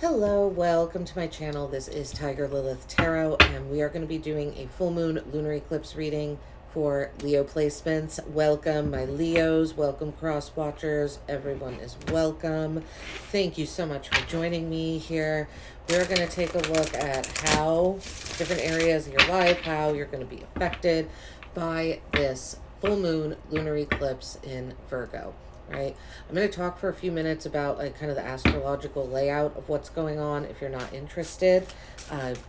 Hello, welcome to my channel. This is Tiger Lilith Tarot, and we are going to be doing a full moon lunar eclipse reading for Leo placements. Welcome, my Leos. Welcome, cross watchers. Everyone is welcome. Thank you so much for joining me here. We're going to take a look at how different areas of your life, how you're going to be affected by this full moon lunar eclipse in Virgo. Right, I'm going to talk for a few minutes about like kind of the astrological layout of what's going on. If you're not interested,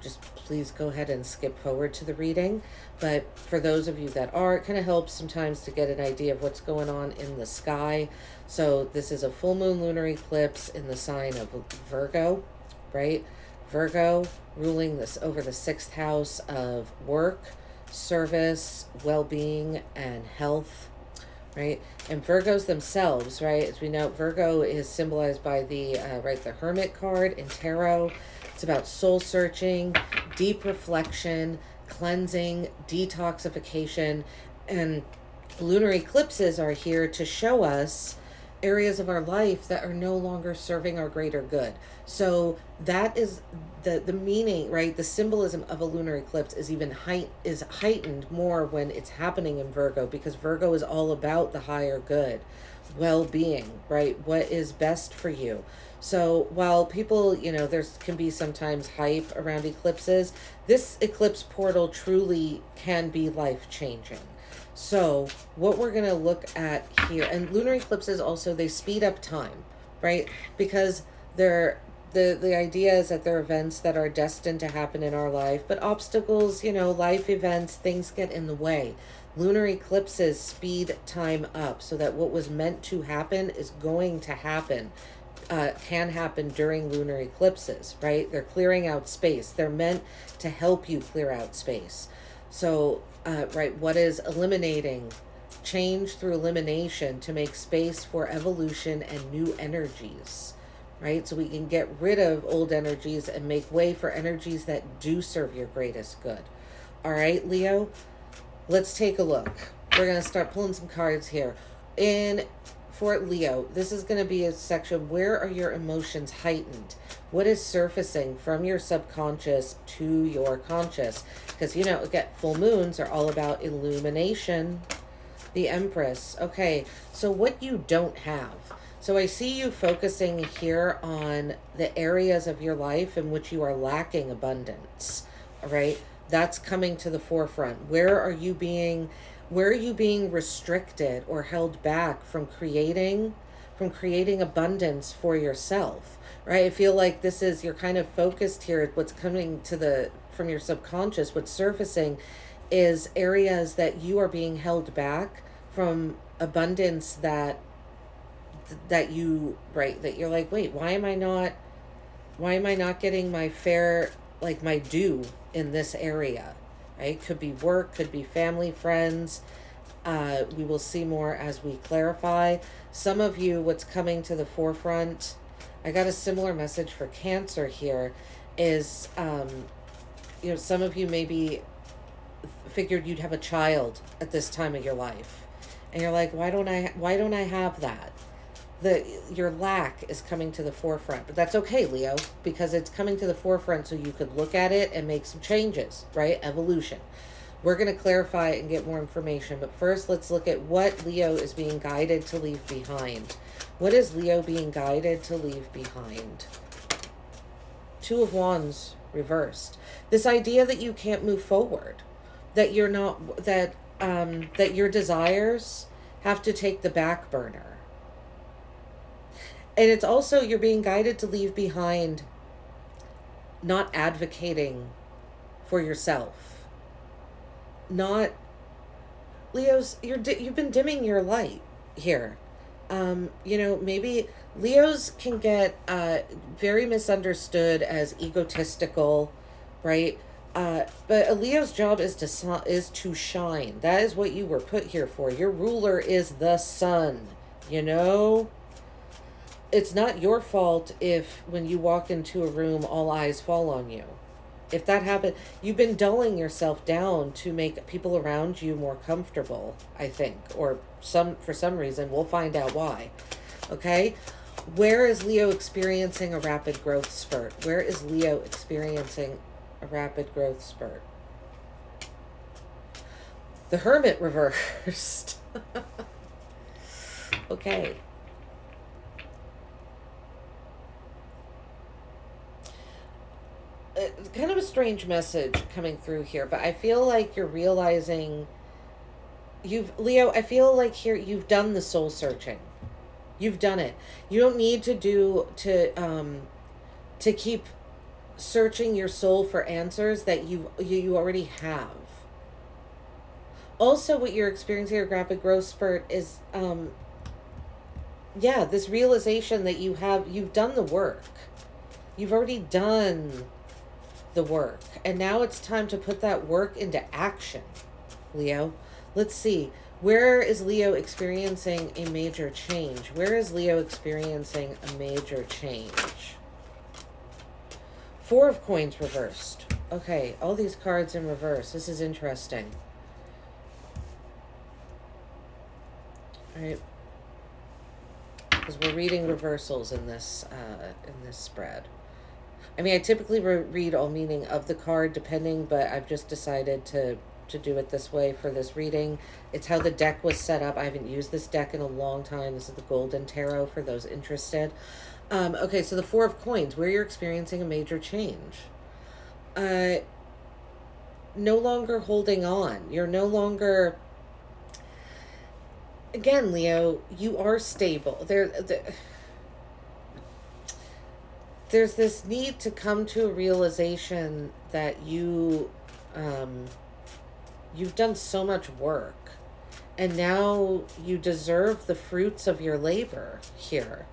just please go ahead and skip forward to the reading. But for those of you that are, it kind of helps sometimes to get an idea of what's going on in the sky. So this is a full moon lunar eclipse in the sign of Virgo, right? Virgo ruling this over the 6th house of work, service, well-being, and health. Right, and Virgos themselves, right, as we know, Virgo is symbolized by the the Hermit card in tarot. It's about soul searching, deep reflection, cleansing, detoxification, and lunar eclipses are here to show us areas of our life that are no longer serving our greater good. So that is the meaning, right? The symbolism of a lunar eclipse is even heightened more when it's happening in Virgo, because Virgo is all about the higher good, well-being, right? What is best for you. So while people, there can be sometimes hype around eclipses, this eclipse portal truly can be life-changing. So what we're going to look at here, and lunar eclipses also, they speed up time, right? Because they're the idea is that they're events that are destined to happen in our life, but obstacles, life events, things get in the way. Lunar eclipses speed time up so that what was meant to happen is going to happen, can happen during lunar eclipses, right? They're clearing out space. They're meant to help you clear out space. So, what is eliminating? Change through elimination to make space for evolution and new energies, right? So we can get rid of old energies and make way for energies that do serve your greatest good. All right, Leo, let's take a look. We're going to start pulling some cards here. For Leo, this is going to be a section, where are your emotions heightened? What is surfacing from your subconscious to your conscious? Because, again, full moons are all about illumination. The Empress. Okay, so what you don't have. So I see you focusing here on the areas of your life in which you are lacking abundance. All right, that's coming to the forefront. Where are you being restricted or held back from creating abundance for yourself? Right? I feel like you're kind of focused here. What's coming from your subconscious, what's surfacing is areas that you are being held back from abundance that you're like, wait, why am I not getting my fair, like my due in this area, right? Could be work, could be family, friends. We will see more as we clarify. Some of you, what's coming to the forefront, I got a similar message for Cancer here, is, some of you maybe figured you'd have a child at this time of your life. And you're like, why don't I have that? Your lack is coming to the forefront, but that's okay, Leo, because it's coming to the forefront so you could look at it and make some changes, right? Evolution. We're going to clarify and get more information, but first let's look at what Leo is being guided to leave behind. What is Leo being guided to leave behind? Two of Wands reversed. This idea that you can't move forward, that you're not, that your desires have to take the back burner. And it's also, you're being guided to leave behind not advocating for yourself. Leos, you've been dimming your light here. Maybe Leos can get very misunderstood as egotistical, right? But a Leo's job is to shine. That is what you were put here for. Your ruler is the sun, It's not your fault if when you walk into a room, all eyes fall on you. If that happened, you've been dulling yourself down to make people around you more comfortable, I think, or for some reason. We'll find out why. Okay? Where is Leo experiencing a rapid growth spurt? Where is Leo experiencing a rapid growth spurt? The Hermit reversed. Okay. It's kind of a strange message coming through here, but I feel like you're realizing Leo, I feel like here you've done the soul searching. You've done it. You don't need to keep searching your soul for answers that you already have. Also, what you're experiencing, your rapid growth spurt, is yeah, this realization that you've done the work. You've already done the work, and now it's time to put that work into action, Leo. Let's see. Where is Leo experiencing a major change? Where is Leo experiencing a major change? Four of Coins reversed. Okay, all these cards in reverse. This is interesting. All right. Because we're reading reversals in this spread. I mean, I typically read all meaning of the card depending, but I've just decided to do it this way for this reading. It's how the deck was set up. I haven't used this deck in a long time. This is the Golden Tarot for those interested. Okay, so the Four of Coins, where you're experiencing a major change. No longer holding on. You're no longer... Again, Leo, you are stable. There's this need to come to a realization that you've done so much work, and now you deserve the fruits of your labor here,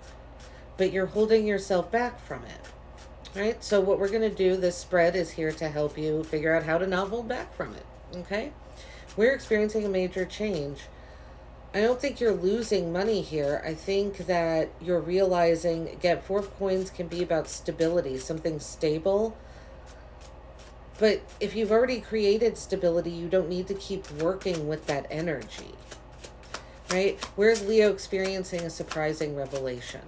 but you're holding yourself back from it, right? So what we're going to do, this spread is here to help you figure out how to not hold back from it, okay? We're experiencing a major change. I don't think you're losing money here. I think that you're realizing, again, Four of Coins can be about stability, something stable. But if you've already created stability, you don't need to keep working with that energy, right? Where's Leo experiencing a surprising revelation?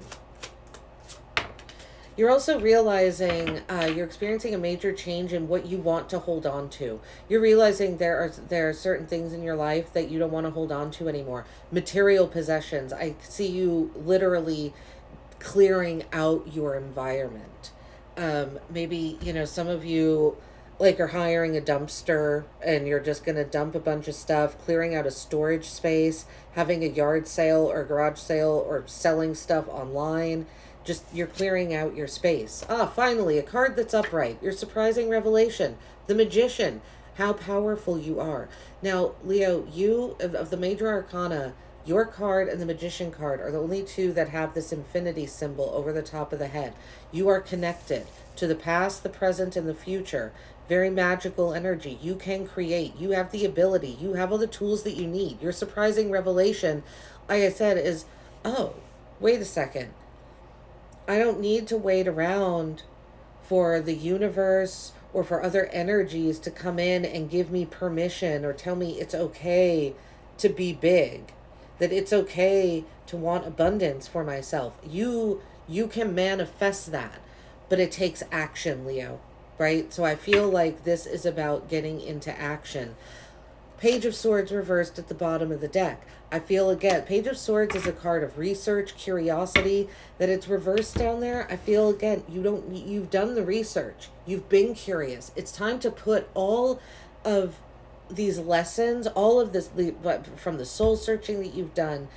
You're also realizing you're experiencing a major change in what you want to hold on to. You're realizing there are certain things in your life that you don't want to hold on to anymore. Material possessions. I see you literally clearing out your environment. Maybe, some of you like are hiring a dumpster and you're just going to dump a bunch of stuff, clearing out a storage space, having a yard sale or garage sale, or selling stuff online. Just, you're clearing out your space. Finally, a card that's upright. Your surprising revelation. The Magician. How powerful you are. Now, Leo, you, of the major arcana, your card and the Magician card are the only two that have this infinity symbol over the top of the head. You are connected to the past, the present, and the future. Very magical energy. You can create. You have the ability. You have all the tools that you need. Your surprising revelation, like I said, is, oh, wait a second. I don't need to wait around for the universe or for other energies to come in and give me permission or tell me it's okay to be big, that it's okay to want abundance for myself. You can manifest that, but it takes action, Leo, right? So I feel like this is about getting into action. Page of Swords reversed at the bottom of the deck. I feel, again, Page of Swords is a card of research, curiosity, that it's reversed down there. I feel, again, you've done the research. You've been curious. It's time to put all of these lessons, all of this, from the soul searching that you've done,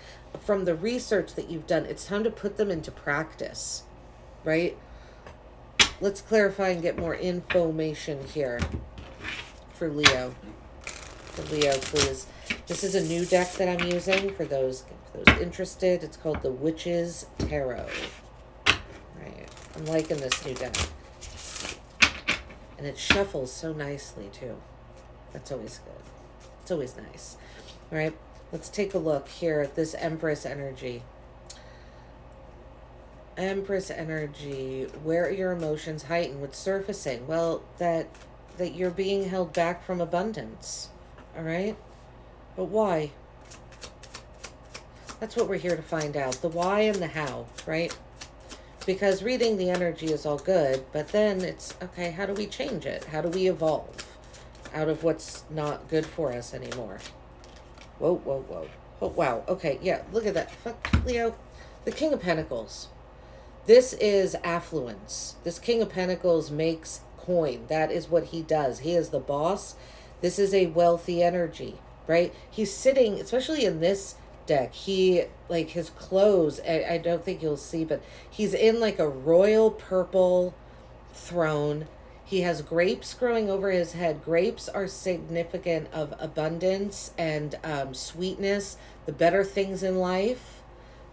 from the research that you've done, it's time to put them into practice, right? Let's clarify and get more information here for Leo. For Leo, please. This is a new deck that I'm using for those interested. It's called the Witch's Tarot. Right. I'm liking this new deck. And it shuffles so nicely, too. That's always good. It's always nice. All right. Let's take a look here at this Empress energy. Empress energy. Where are your emotions heightened? What's surfacing? Well, that you're being held back from abundance. All right? But why? That's what we're here to find out. The why and the how, right? Because reading the energy is all good, but then it's, okay, how do we change it? How do we evolve out of what's not good for us anymore? Whoa, whoa, whoa. Oh, wow. Okay, yeah, look at that. Fuck, Leo. The King of Pentacles. This is affluence. This King of Pentacles makes coin. That is what he does. He is the boss. This is a wealthy energy, right? He's sitting, especially in this deck, he, like, his clothes, I don't think you'll see, but he's in like a royal purple throne. He has grapes growing over his head. Grapes are significant of abundance and sweetness, the better things in life,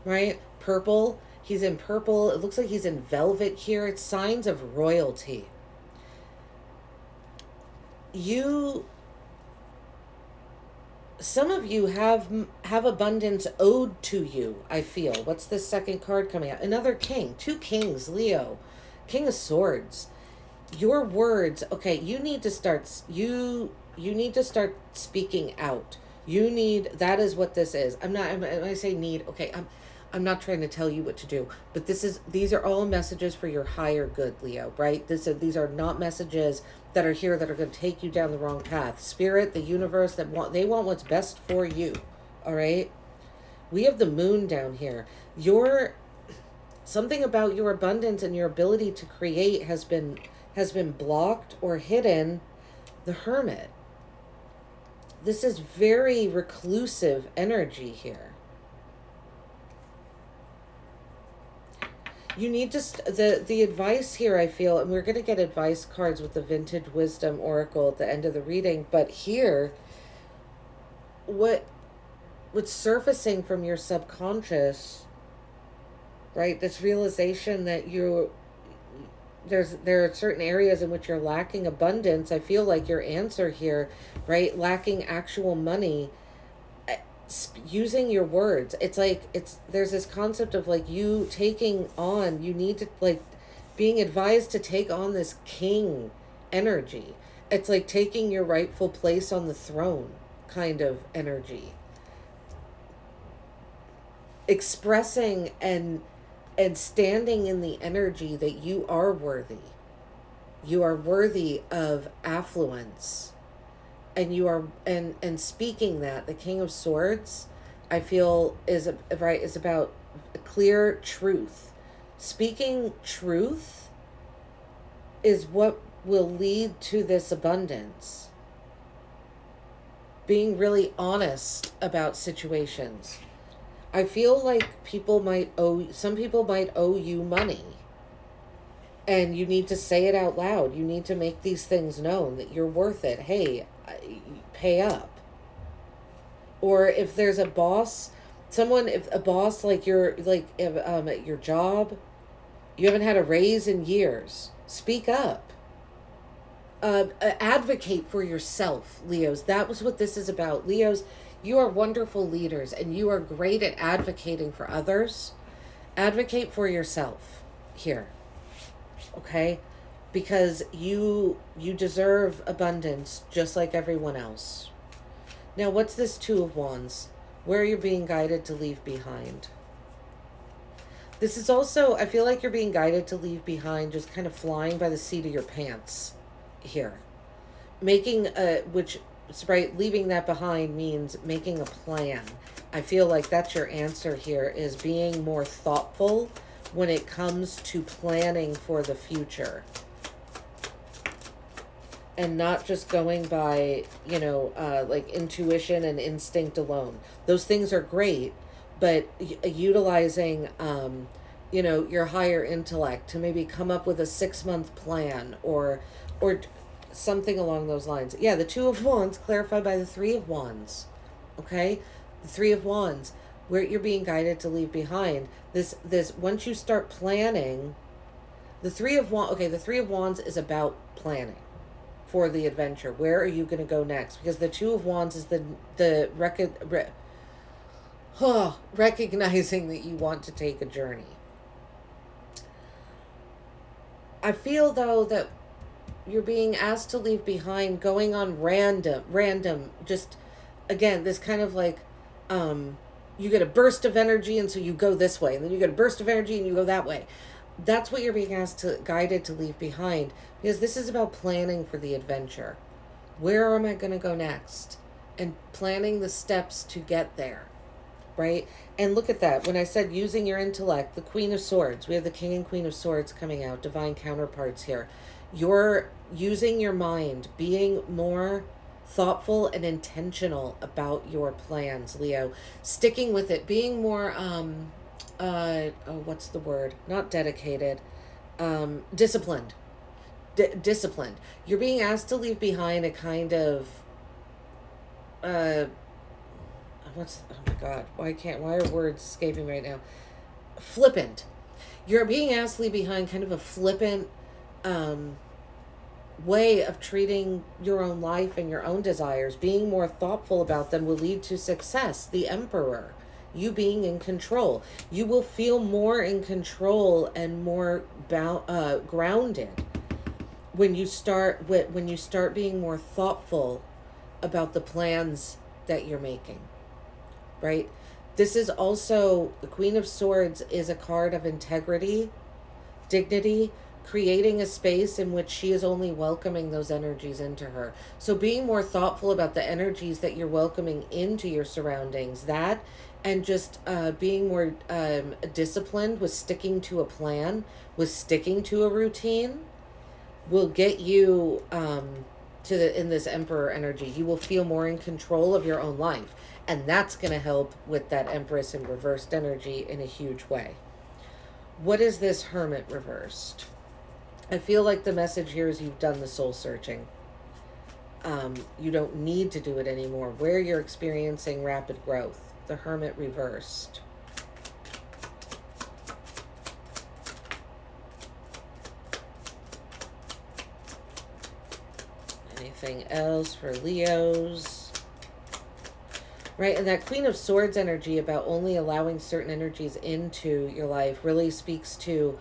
right? Purple. He's in purple. It looks like he's in velvet here. It's signs of royalty. Some of you have abundance owed to you, I feel. What's this second card coming out? Another king. Two kings, Leo. King of Swords. Your words, okay, you need to start speaking out. That is what this is. When I say need, okay, I'm not trying to tell you what to do, but these are all messages for your higher good, Leo, right? These are not messages that are here that are going to take you down the wrong path. Spirit, the universe, they want what's best for you, all right? We have the moon down here. Something about your abundance and your ability to create has been blocked or hidden. The Hermit. This is very reclusive energy here. You need to, the advice here, I feel, and we're going to get advice cards with the Vintage Wisdom Oracle at the end of the reading, but here, what's surfacing from your subconscious, right, this realization that there are certain areas in which you're lacking abundance. I feel like your answer here, right, lacking actual money, using your words. There's this concept of like you need to, like, being advised to take on this king energy. It's like taking your rightful place on the throne kind of energy. Expressing and standing in the energy that you are worthy. You are worthy of affluence. And you are, and speaking that, the King of Swords, I feel is about clear truth. Speaking truth is what will lead to this abundance. Being really honest about situations. I feel like some people might owe you money. And you need to say it out loud. You need to make these things known that you're worth it. Hey, pay up. Or if there's a boss, like you're like at your job, you haven't had a raise in years, speak up. Advocate for yourself, Leos. That was what this is about. Leos, you are wonderful leaders and you are great at advocating for others. Advocate for yourself here. Okay? Because you deserve abundance just like everyone else. Now, what's this Two of Wands? Where you're being guided to leave behind. This is also, I feel like you're being guided to leave behind, just kind of flying by the seat of your pants here. Leaving that behind means making a plan. I feel like that's your answer here, is being more thoughtful when it comes to planning for the future. And not just going by, like intuition and instinct alone. Those things are great, but utilizing, your higher intellect to maybe come up with a 6-month plan or something along those lines. Yeah, the Two of Wands clarified by the Three of Wands. Okay? The Three of Wands, where you're being guided to leave behind. This once you start planning, the Three of Wands is about planning for the adventure. Where are you going to go next? Because the Two of Wands is recognizing that you want to take a journey. I feel, though, that you're being asked to leave behind, going on random, just, again, this kind of like, you get a burst of energy and so you go this way, and then you get a burst of energy and you go that way. that's what you're being asked to, guided to leave behind, because this is about planning for the adventure. Where am I going to go next? And planning the steps to get there, right? And look at that. When I said using your intellect, the Queen of Swords, we have the King and Queen of Swords coming out, divine counterparts here. You're using your mind, being more thoughtful and intentional about your plans, Leo. Sticking with it, being more, what's the word? Not dedicated, disciplined. Disciplined. You're being asked to leave behind a kind of, oh my God, why are words escaping right now? Flippant. You're being asked to leave behind kind of a flippant way of treating your own life and your own desires. Being more thoughtful about them will lead to success. The Emperor, you being in control. You will feel more in control and more grounded when you start being more thoughtful about the plans that you're making, right? This is also, the Queen of Swords is a card of integrity, dignity, creating a space in which she is only welcoming those energies into her. So being more thoughtful about the energies that you're welcoming into your surroundings, that, and just being more disciplined with sticking to a plan, with sticking to a routine, will get you in this Emperor energy. You will feel more in control of your own life. And that's going to help with that Empress in reversed energy in a huge way. What is this Hermit reversed? I feel like the message here is you've done the soul searching. You don't need to do it anymore. Where you're experiencing rapid growth. The Hermit reversed. Anything else for Leos? Right, and that Queen of Swords energy about only allowing certain energies into your life really speaks to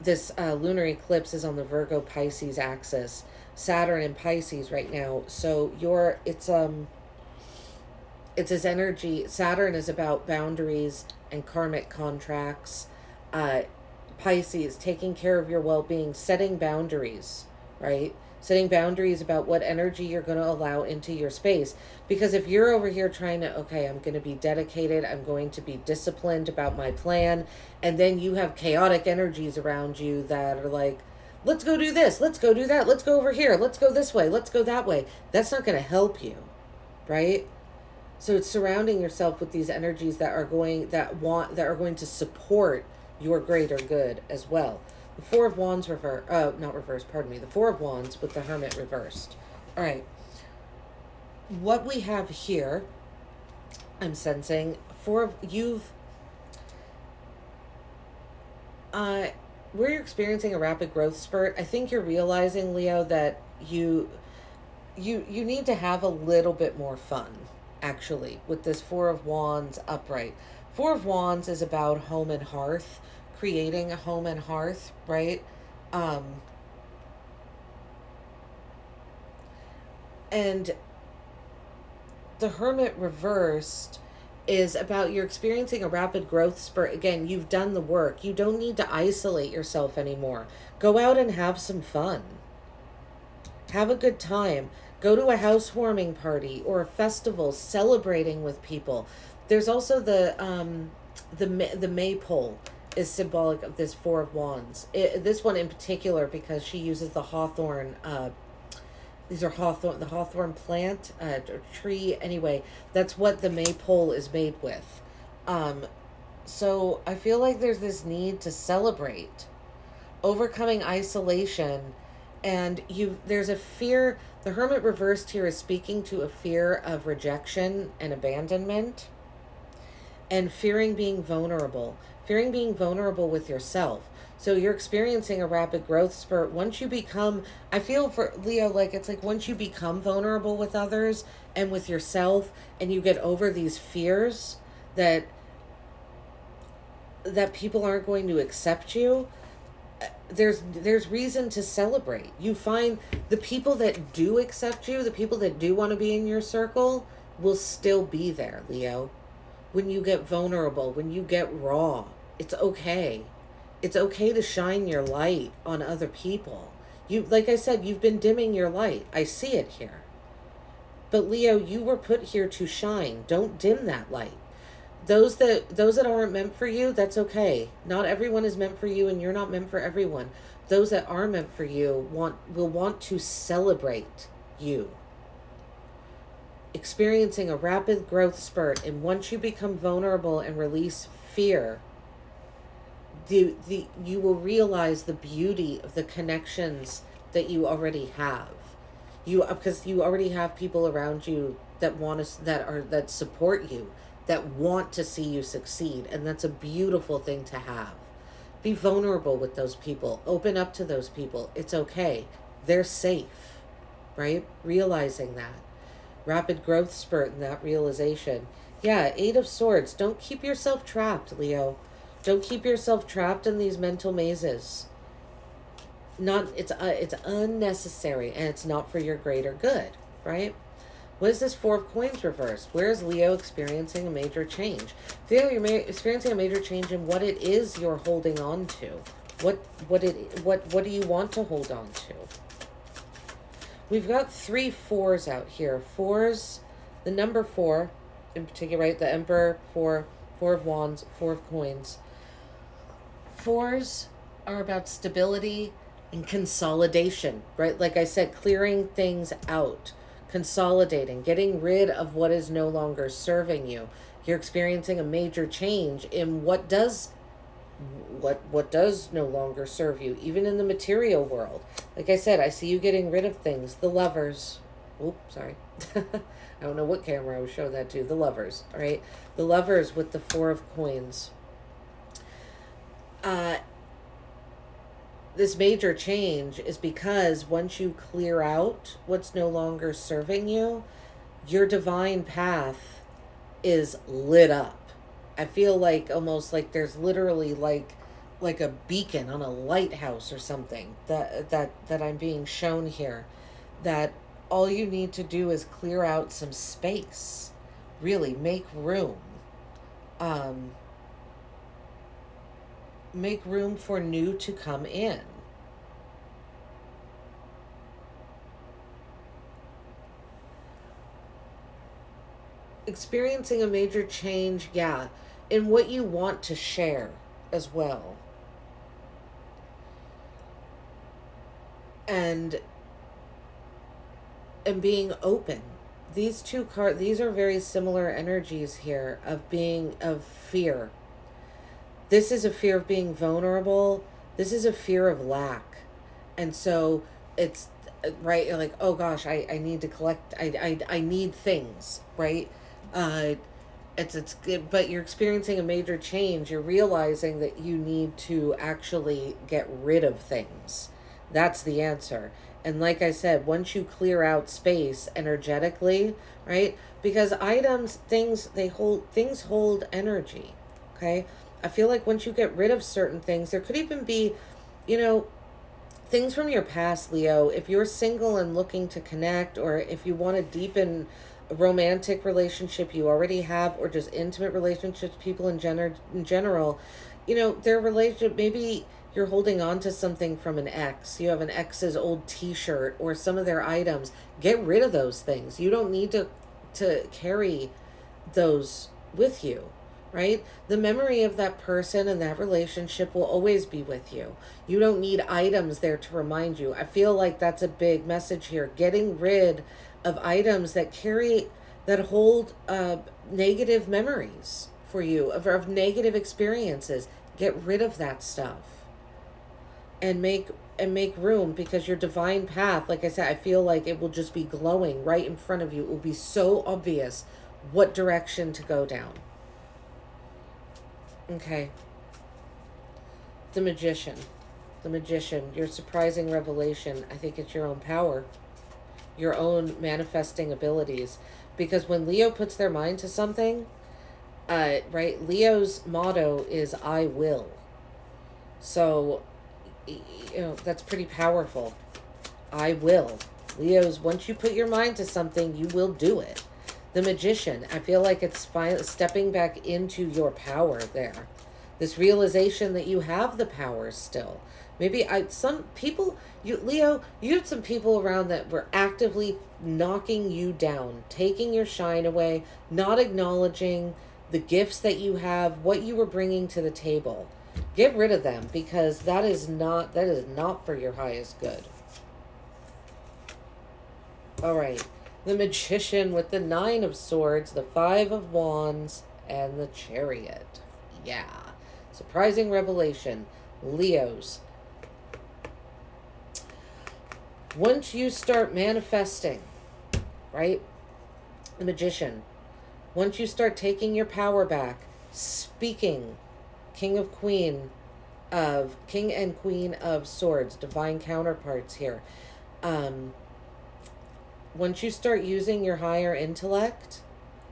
this lunar eclipse is on the Virgo Pisces axis. Saturn in Pisces right now. So it's this energy. Saturn is about boundaries and karmic contracts. Pisces, taking care of your well-being, setting boundaries, right? Setting boundaries about what energy you're going to allow into your space. Because if you're over here trying to, okay, I'm going to be dedicated, I'm going to be disciplined about my plan, and then you have chaotic energies around you that are like, let's go do this, let's go do that, let's go over here, let's go this way, let's go that way. That's not going to help you, right? So it's surrounding yourself with these energies that are going to support your greater good as well. The Four of Wands the Four of Wands with the Hermit reversed. All right. What we have here, I'm sensing, where you're experiencing a rapid growth spurt. I think you're realizing, Leo, that you need to have a little bit more fun, actually, with this Four of Wands upright. Four of Wands is about home and hearth, creating a home and hearth, right? And the Hermit reversed is about you're experiencing a rapid growth spurt. Again, you've done the work. You don't need to isolate yourself anymore. Go out and have some fun. Have a good time. Go to a housewarming party or a festival celebrating with people. There's also the maypole is symbolic of this Four of Wands. This one in particular because she uses the hawthorn. These are the hawthorn plant, tree. Anyway, that's what the maypole is made with. So I feel like there's this need to celebrate, overcoming isolation, and there's a fear. The Hermit reversed here is speaking to a fear of rejection and abandonment, and fearing being vulnerable with yourself. So you're experiencing a rapid growth spurt. Once you become, I feel for Leo, like it's like once you become vulnerable with others and with yourself, and you get over these fears that people aren't going to accept you, there's reason to celebrate. You find the people that do accept you, the people that do want to be in your circle, will still be there, Leo. When you get vulnerable, when you get raw, it's okay. It's okay to shine your light on other people. You, like I said, you've been dimming your light. I see it here. But Leo, you were put here to shine. Don't dim that light. Those that aren't meant for you, that's okay. Not everyone is meant for you, and you're not meant for everyone. Those that are meant for you will want to celebrate you. Experiencing a rapid growth spurt, and once you become vulnerable and release fear, you will realize the beauty of the connections that you already have. Because you already have people around you that that support you, that want to see you succeed, and that's a beautiful thing to have. Be vulnerable with those people. Open up to those people. It's okay. They're safe, right? Realizing that. Rapid growth spurt and that realization. Yeah, 8 of Swords. Don't keep yourself trapped, Leo. Don't keep yourself trapped in these mental mazes. It's unnecessary, and it's not for your greater good, right? What is this 4 of Coins reversed? Where is Leo experiencing a major change? Leo, you're experiencing a major change in what it is you're holding on to. What do you want to hold on to? We've got 3 4s out here. 4s, the number 4 in particular, right? The Emperor, 4 of Wands, 4 of Coins. 4s are about stability and consolidation, right? Like I said, clearing things out, consolidating, getting rid of what is no longer serving you. You're experiencing a major change in what does no longer serve you, even in the material world. Like I said, I see you getting rid of things. The Lovers. Oops, sorry. I don't know what camera I was showing that to. The Lovers, all right? The Lovers with the 4 of Coins. This major change is because once you clear out what's no longer serving you, your divine path is lit up. I feel like almost like there's literally like a beacon on a lighthouse or something that I'm being shown here. That all you need to do is clear out some space. Really make room. Make room for new to come in. Experiencing a major change, yeah, in what you want to share as well. And being open. These two cards, these are very similar energies here of fear. This is a fear of being vulnerable. This is a fear of lack. And so it's, right, you're like, oh gosh, I need to collect, I need things, right? But you're experiencing a major change. You're realizing that you need to actually get rid of things. That's the answer. And like I said, once you clear out space energetically, right? Because things hold energy, okay? I feel like once you get rid of certain things, there could even be, things from your past, Leo. If you're single and looking to connect, or if you want to deepen a romantic relationship you already have, or just intimate relationships, people in general, their relationship, maybe you're holding on to something from an ex. You have an ex's old t-shirt or some of their items. Get rid of those things. You don't need to carry those with you. Right? The memory of that person and that relationship will always be with you. You don't need items there to remind you. I feel like that's a big message here. Getting rid of items that hold negative memories for you, of negative experiences. Get rid of that stuff. And make room, because your divine path, like I said, I feel like it will just be glowing right in front of you. It will be so obvious what direction to go down. Okay. The Magician. Your surprising revelation. I think it's your own power. Your own manifesting abilities. Because when Leo puts their mind to something, right, Leo's motto is I will. So, that's pretty powerful. I will. Leo's, once you put your mind to something, you will do it. The Magician, I feel like it's stepping back into your power there. This realization that you have the power still. Maybe some people, Leo, you had some people around that were actively knocking you down, taking your shine away, not acknowledging the gifts that you have, what you were bringing to the table. Get rid of them, because that is not for your highest good. All right. The Magician with the 9 of Swords, the 5 of Wands, and the Chariot. Yeah. Surprising revelation. Leos. Once you start manifesting, right? The Magician. Once you start taking your power back, speaking, King and Queen of Swords, divine counterparts here. Once you start using your higher intellect,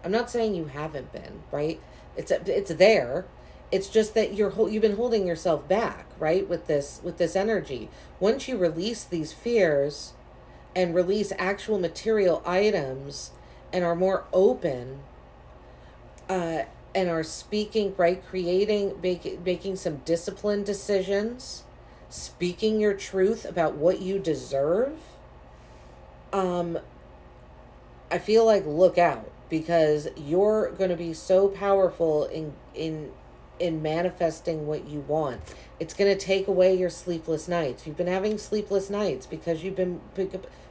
I'm not saying you haven't been, right? It's there. It's just that you've been holding yourself back, right? With this energy. Once you release these fears and release actual material items and are more open, and are speaking, right? Creating, making some disciplined decisions, speaking your truth about what you deserve. I feel like look out, because you're going to be so powerful in manifesting what you want. It's going to take away your sleepless nights. You've been having sleepless nights because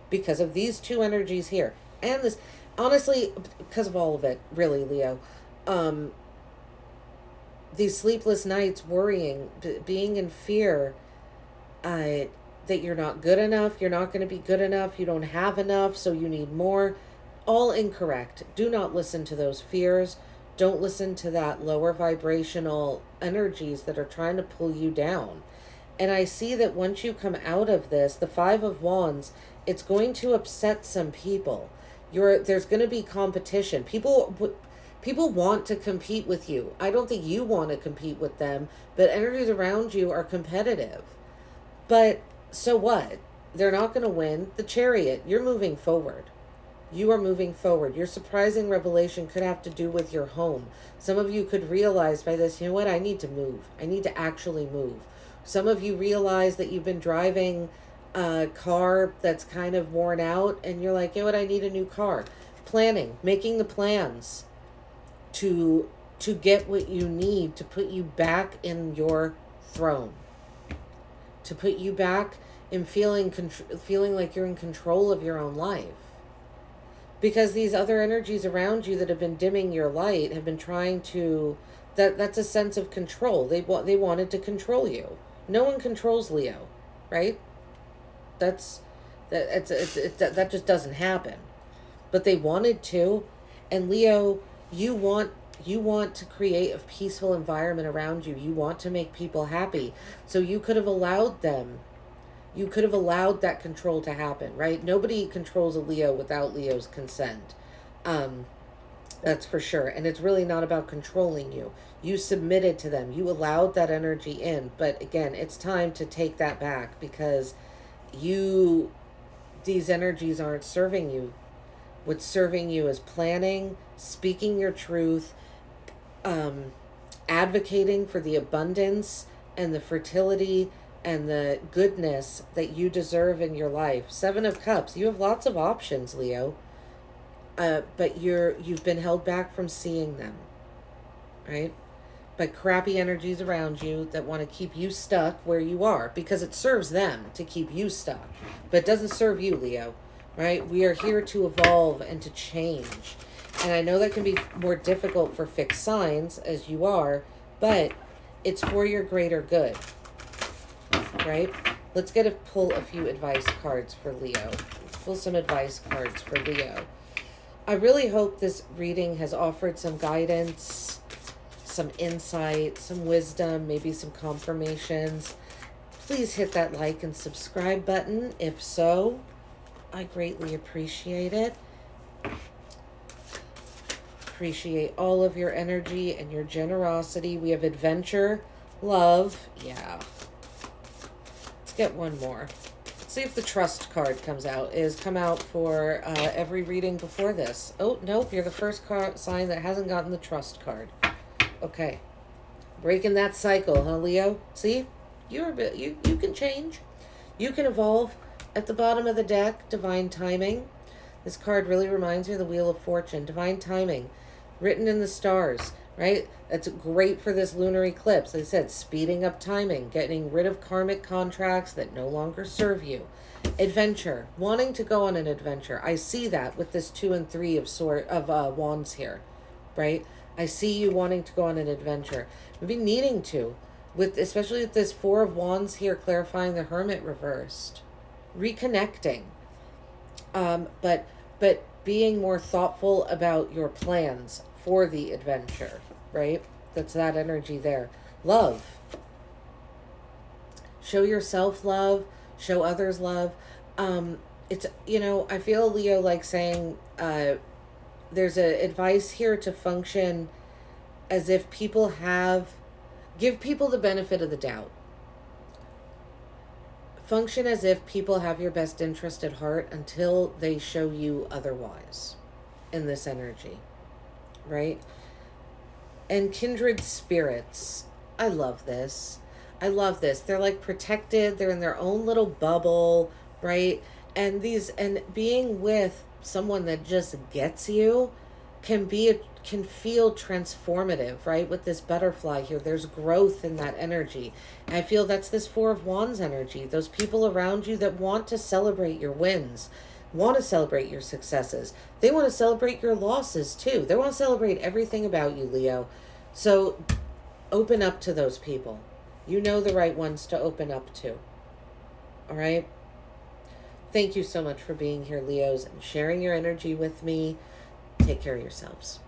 because of these two energies here, and this, honestly, because of all of it, really, Leo. These sleepless nights, worrying, being in fear, that you're not good enough, you're not going to be good enough, you don't have enough, so you need more. All incorrect. Do not listen to those fears. Don't listen to that lower vibrational energies that are trying to pull you down. And I see that once you come out of this, the 5 of Wands, it's going to upset some people. There's going to be competition. People want to compete with you. I don't think you want to compete with them, but energies around you are competitive. But so what? They're not going to win. The Chariot, you're moving forward. You are moving forward. Your surprising revelation could have to do with your home. Some of you could realize by this, you know what? I need to move. I need to actually move. Some of you realize that you've been driving a car that's kind of worn out, and you're like, you know what? I need a new car. Planning, making the plans to get what you need to put you back in your throne, to put you back in feeling like you're in control of your own life. Because these other energies around you that have been dimming your light have been trying to, that's a sense of control. They wanted to control you. No one controls Leo, right? That just doesn't happen. But they wanted to. And Leo, you want to create a peaceful environment around you. You want to make people happy. So you could have allowed them. You could have allowed that control to happen, right? Nobody controls a Leo without Leo's consent. That's for sure. And it's really not about controlling you. You submitted to them. You allowed that energy in. But again, it's time to take that back, because these energies aren't serving you. What's serving you is planning, speaking your truth, advocating for the abundance and the fertility and the goodness that you deserve in your life. 7 of Cups. You have lots of options, Leo. But you've been held back from seeing them, right? By crappy energies around you that want to keep you stuck where you are, because it serves them to keep you stuck, but it doesn't serve you, Leo, right? We are here to evolve and to change. And I know that can be more difficult for fixed signs, as you are, but it's for your greater good. Right? Let's pull a few advice cards for Leo. Let's pull some advice cards for Leo. I really hope this reading has offered some guidance, some insight, some wisdom, maybe some confirmations. Please hit that like and subscribe button. If so, I greatly appreciate it. Appreciate all of your energy and your generosity. We have adventure, love. Yeah. Get one more. Let's see if the trust card comes out. It has come out for every reading before this. Oh, nope. You're the first sign that hasn't gotten the trust card. Okay. Breaking that cycle, huh, Leo? See? You're a bit, you can change. You can evolve. At the bottom of the deck, divine timing. This card really reminds me of the Wheel of Fortune. Divine timing. Written in the stars, right? That's great for this lunar eclipse. Like I said, speeding up timing, getting rid of karmic contracts that no longer serve you. Adventure. Wanting to go on an adventure. I see that with this 2 and 3 of wands here, right? I see you wanting to go on an adventure. Maybe needing to. With especially with this 4 of wands here clarifying the Hermit reversed. Reconnecting. But being more thoughtful about your plans for the adventure, right? That's that energy there. Love. Show yourself love, show others love. It's, I feel, Leo, like saying there's a advice here to function as if give people the benefit of the doubt. Function as if people have your best interest at heart until they show you otherwise in this energy, right? And kindred spirits. I love this. I love this. They're like protected. They're in their own little bubble, right? And being with someone that just gets you can feel transformative, right? With this butterfly here, there's growth in that energy. And I feel that's this 4 of wands energy. Those people around you that want to celebrate your wins, want to celebrate your successes. They want to celebrate your losses too. They want to celebrate everything about you, Leo. So open up to those people. You know the right ones to open up to. All right? Thank you so much for being here, Leos, and sharing your energy with me. Take care of yourselves.